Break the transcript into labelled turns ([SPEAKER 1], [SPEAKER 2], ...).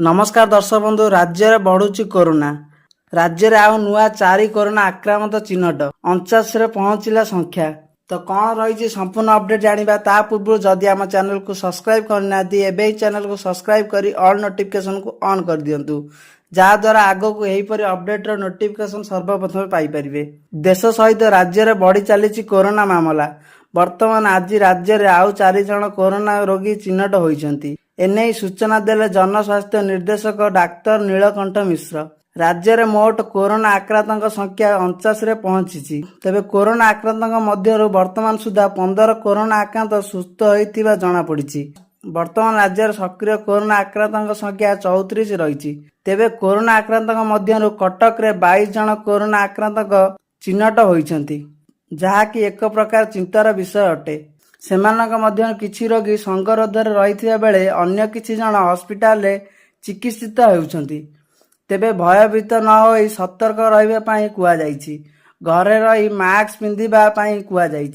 [SPEAKER 1] नमस्कार दर्शक बंधु। राज्य में बढ़ुची कोरोना। राज्य में आउ नुआ 4 कोरोना आक्रांत चिन्हट 49 रे पहुंचला संख्या। तो कौन रही संपूर्ण अपडेट जानिबा ता पूर्व जदि आम चैनल को सब्सक्राइब करना एबे ही चैनल को सब्सक्राइब करी ऑल नोटिफिकेशन को ऑन कर दियंतु जहा द्वारा आगो को यही परी अपडेट रो नोटिफिकेशन सर्वप्रथम पाई परिबे। देश सहित राज्य में बढ़ी चली कोरोना मामला। वर्तमान आज राज्य में आउ 4 जन कोरोना रोगी चिन्हट होइछंती। एने सूचना देले जनस्वास्थ्य निर्देशक डाक्तर नीलकंठ मिश्र। राज्य में मोट कोरोना आक्रांतों संख्या 49 रे पहुंची। तेबे कोरोना आक्रांतों मध्यरु वर्तमान सुधा 15 कोरोना आक्रांत सुस्थ होइतिबा जणा पड़िछि। वर्तमान राज्य में सक्रिय कोरोना आक्रांतों संख्या 34 रही। तेबे कोरोना आक्रांतों मध्यरु कटक रे 22 जन कोरोना आक्रांतों चिन्हट होइछंती, जहाँकि एक प्रकार चिंतार विषय अटे। सेमानक मध्य किछि रोगी संगरोधर रही बेले अन्य किछि जन हस्पिटाल रे चिकित्सित होउछंती। तेबे भयभीत न होई सतर्क रहिबा पई कुआ जाईछि। घरे रही मास्क पिंधिबा पई कुआ जाईछि।